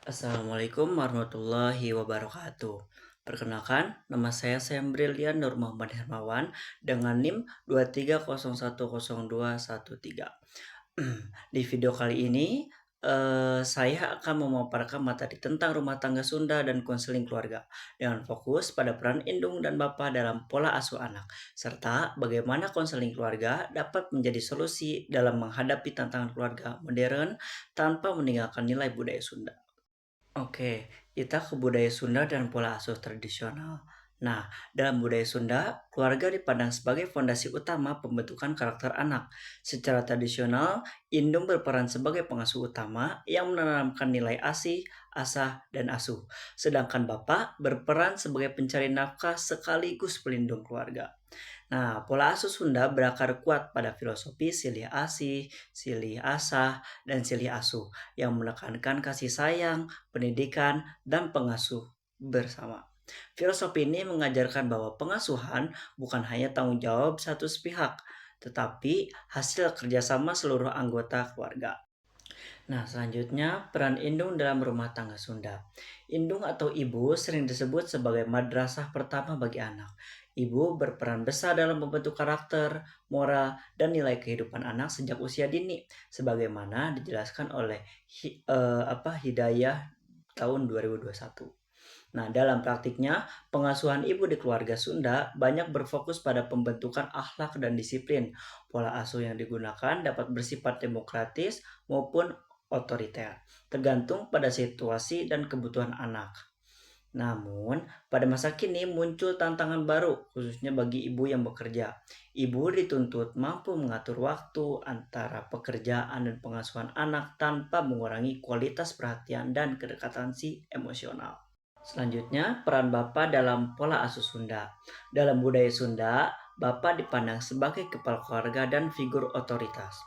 Assalamualaikum warahmatullahi wabarakatuh. Perkenalkan, nama saya Sam Brilian Nur Muhammad Hermawan dengan NIM 230102113. Di video kali ini, saya akan memaparkan materi tentang rumah tangga Sunda dan konseling keluarga dengan fokus pada peran indung dan bapak dalam pola asuh anak, serta bagaimana konseling keluarga dapat menjadi solusi dalam menghadapi tantangan keluarga modern tanpa meninggalkan nilai budaya Sunda. Oke, kita ke budaya Sunda dan pola asuh tradisional. Nah, dalam budaya Sunda, keluarga dipandang sebagai fondasi utama pembentukan karakter anak. Secara tradisional, indung berperan sebagai pengasuh utama yang menanamkan nilai asih, asah, dan asuh. Sedangkan bapak berperan sebagai pencari nafkah sekaligus pelindung keluarga. Nah, pola asuh Sunda berakar kuat pada filosofi silih asih, silih asah, dan silih asuh yang menekankan kasih sayang, pendidikan, dan pengasuh bersama. Filosofi ini mengajarkan bahwa pengasuhan bukan hanya tanggung jawab satu pihak, tetapi hasil kerjasama seluruh anggota keluarga. Nah, selanjutnya peran indung dalam rumah tangga Sunda. Indung atau ibu sering disebut sebagai madrasah pertama bagi anak. Ibu berperan besar dalam membentuk karakter, moral, dan nilai kehidupan anak sejak usia dini, sebagaimana dijelaskan oleh Hidayah tahun 2021. Nah, dalam praktiknya, pengasuhan ibu di keluarga Sunda banyak berfokus pada pembentukan akhlak dan disiplin. Pola asuh yang digunakan dapat bersifat demokratis maupun otoriter, tergantung pada situasi dan kebutuhan anak. Namun, pada masa kini muncul tantangan baru, khususnya bagi ibu yang bekerja. Ibu dituntut mampu mengatur waktu antara pekerjaan dan pengasuhan anak tanpa mengurangi kualitas perhatian dan kedekatan si emosional. Selanjutnya, peran Bapak dalam pola asuh Sunda. Dalam budaya Sunda, Bapak dipandang sebagai kepala keluarga dan figur otoritas.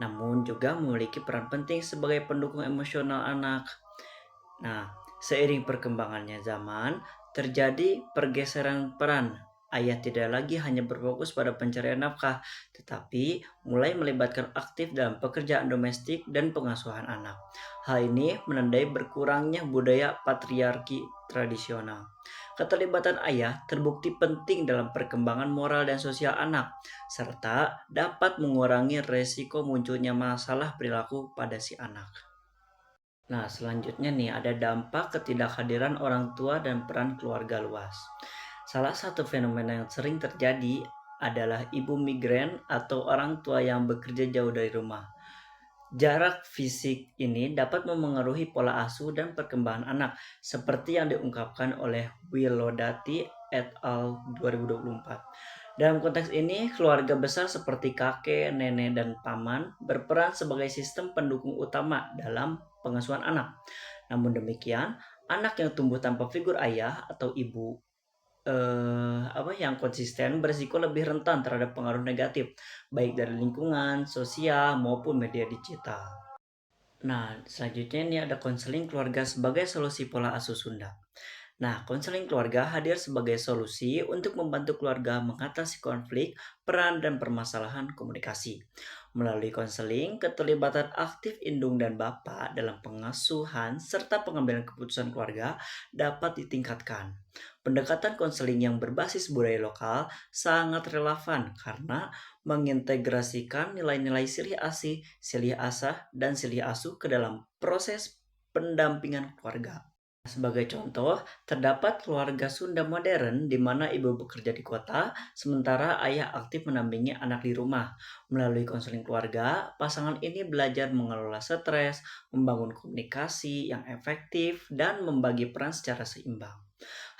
Namun juga memiliki peran penting sebagai pendukung emosional anak. Nah, seiring perkembangannya zaman, terjadi pergeseran peran. Ayah tidak lagi hanya berfokus pada pencarian nafkah, tetapi mulai melibatkan aktif dalam pekerjaan domestik dan pengasuhan anak. Hal ini menandai berkurangnya budaya patriarki tradisional. Keterlibatan ayah terbukti penting dalam perkembangan moral dan sosial anak, serta dapat mengurangi resiko munculnya masalah perilaku pada si anak. Nah, selanjutnya nih ada dampak ketidakhadiran orang tua dan peran keluarga luas. Salah satu fenomena yang sering terjadi adalah ibu migran atau orang tua yang bekerja jauh dari rumah. Jarak fisik ini dapat memengaruhi pola asuh dan perkembangan anak, seperti yang diungkapkan oleh Wilodati et al. 2024. Dalam konteks ini, keluarga besar seperti kakek, nenek, dan paman berperan sebagai sistem pendukung utama dalam pengasuhan anak. Namun demikian, anak yang tumbuh tanpa figur ayah atau ibu yang konsisten berisiko lebih rentan terhadap pengaruh negatif baik dari lingkungan, sosial maupun media digital. Nah, selanjutnya ini ada konseling keluarga sebagai solusi pola asuh Sunda. Nah, konseling keluarga hadir sebagai solusi untuk membantu keluarga mengatasi konflik, peran, dan permasalahan komunikasi. Melalui konseling, keterlibatan aktif indung dan bapak dalam pengasuhan serta pengambilan keputusan keluarga dapat ditingkatkan. Pendekatan konseling yang berbasis budaya lokal sangat relevan karena mengintegrasikan nilai-nilai silih asih, silih asah, dan silih asuh ke dalam proses pendampingan keluarga. Sebagai contoh, terdapat keluarga Sunda modern di mana ibu bekerja di kota, sementara ayah aktif mendampingi anak di rumah. Melalui konseling keluarga, pasangan ini belajar mengelola stres, membangun komunikasi yang efektif, dan membagi peran secara seimbang.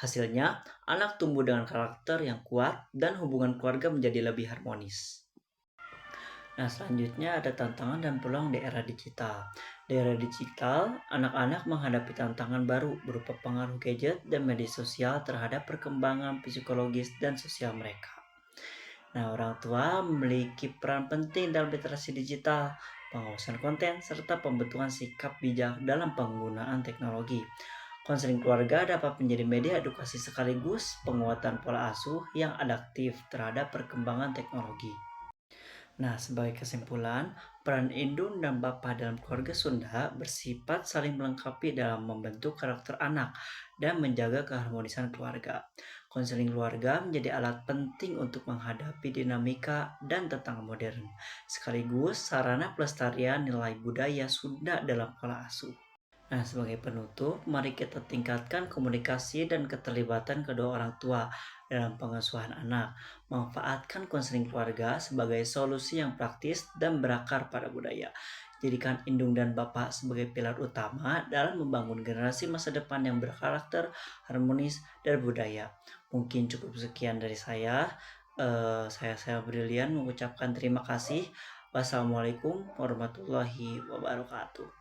Hasilnya, anak tumbuh dengan karakter yang kuat dan hubungan keluarga menjadi lebih harmonis. Nah, selanjutnya ada tantangan dan peluang di era digital. Di era digital, anak-anak menghadapi tantangan baru berupa pengaruh gadget dan media sosial terhadap perkembangan psikologis dan sosial mereka. Nah, orang tua memiliki peran penting dalam literasi digital, pengawasan konten, serta pembentukan sikap bijak dalam penggunaan teknologi. Konseling keluarga dapat menjadi media edukasi sekaligus penguatan pola asuh yang adaptif terhadap perkembangan teknologi. Nah, sebagai kesimpulan, Peran indung dan bapa dalam keluarga Sunda bersifat saling melengkapi dalam membentuk karakter anak dan menjaga keharmonisan keluarga. Konseling keluarga menjadi alat penting untuk menghadapi dinamika dan tantangan modern, sekaligus sarana pelestarian nilai budaya Sunda dalam pola asuh. Nah, sebagai penutup, mari kita tingkatkan komunikasi dan keterlibatan kedua orang tua dalam pengasuhan anak. Manfaatkan konseling keluarga sebagai solusi yang praktis dan berakar pada budaya. Jadikan indung dan bapak sebagai pilar utama dalam membangun generasi masa depan yang berkarakter, harmonis, dan budaya. Mungkin cukup sekian dari saya. Saya Brilian mengucapkan terima kasih. Wassalamualaikum warahmatullahi wabarakatuh.